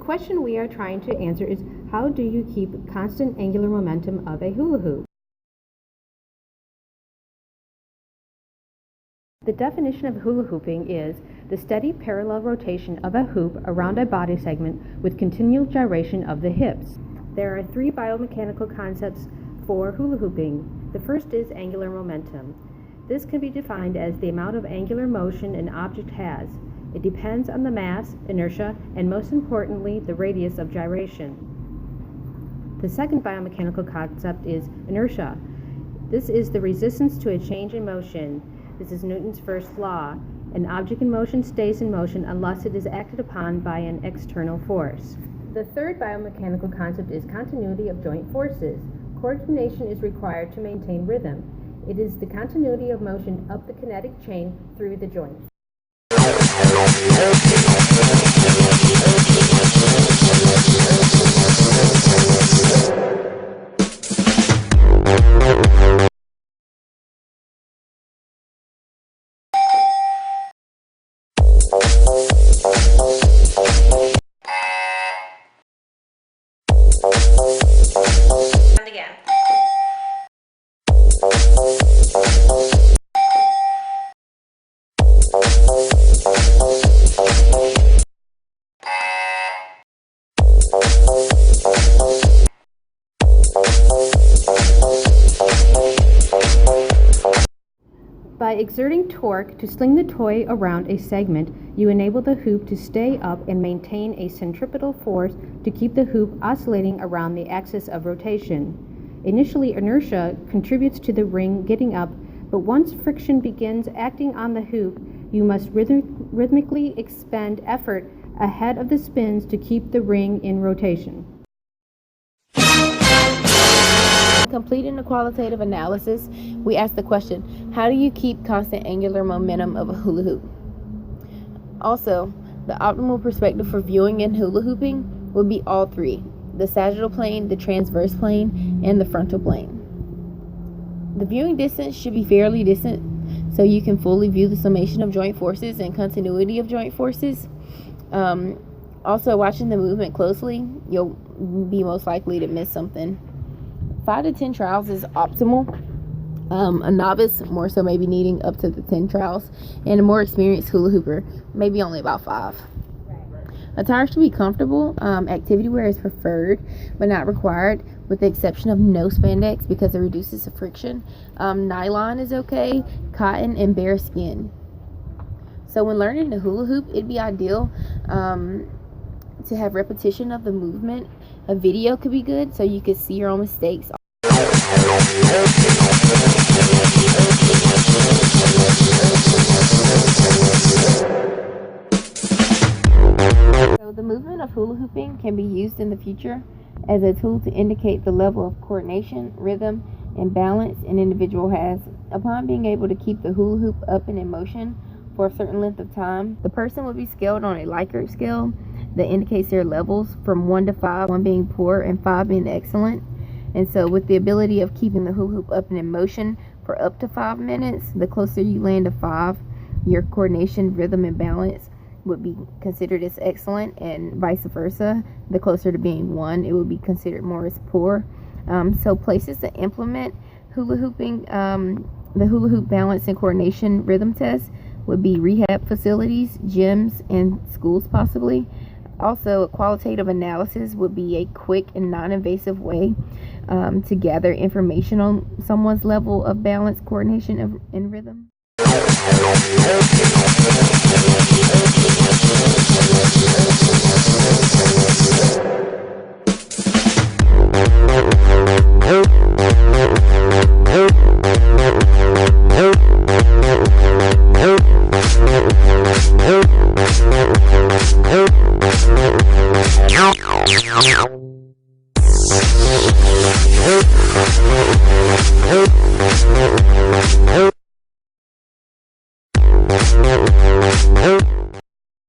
question we are trying to answer is, how do you keep constant angular momentum of a hula hoop? The definition of hula hooping is the steady parallel rotation of a hoop around a body segment with continual gyration of the hips. There are 3 biomechanical concepts for hula hooping. The first is angular momentum. This can be defined as the amount of angular motion an object has. It depends on the mass, inertia, and most importantly, the radius of gyration. The second biomechanical concept is inertia. This is the resistance to a change in motion. This is Newton's first law. An object in motion stays in motion unless it is acted upon by an external force. The third biomechanical concept is continuity of joint forces. Coordination is required to maintain rhythm. It is the continuity of motion up the kinetic chain through the joints. And again. By exerting torque to sling the toy around a segment, you enable the hoop to stay up and maintain a centripetal force to keep the hoop oscillating around the axis of rotation. Initially, inertia contributes to the ring getting up, but once friction begins acting on the hoop, you must rhythmically expend effort ahead of the spins to keep the ring in rotation. Completing the qualitative analysis, we asked the question, how do you keep constant angular momentum of a hula hoop? Also, the optimal perspective for viewing and hula hooping would be all 3, the sagittal plane, the transverse plane, and the frontal plane. The viewing distance should be fairly distant so you can fully view the summation of joint forces and continuity of joint forces. Also, watching the movement closely, you'll be most likely to miss something. 5 to 10 trials is optimal. A novice more so maybe needing up to the 10 trials, and a more experienced hula hooper maybe only about 5. Attire should be comfortable. Activity wear is preferred but not required, with the exception of no spandex because it reduces the friction. Nylon is okay, cotton, and bare skin. So when learning the hula hoop, it'd be ideal to have repetition of the movement. A video could be good so you could see your own mistakes. So the movement of hula hooping can be used in the future as a tool to indicate the level of coordination, rhythm, and balance an individual has. Upon being able to keep the hula hoop up and in motion for a certain length of time, the person will be scaled on a Likert scale that indicates their levels from 1 to 5, 1 being poor and 5 being excellent. And so with the ability of keeping the hula hoop up and in motion for up to 5 minutes, the closer you land to 5, your coordination, rhythm, and balance would be considered as excellent, and vice versa. The closer to being 1, it would be considered more as poor. So places to implement hula hooping, the hula hoop balance and coordination rhythm test would be rehab facilities, gyms, and schools possibly. Also, a qualitative analysis would be a quick and non-invasive way to gather information on someone's level of balance, coordination, and rhythm.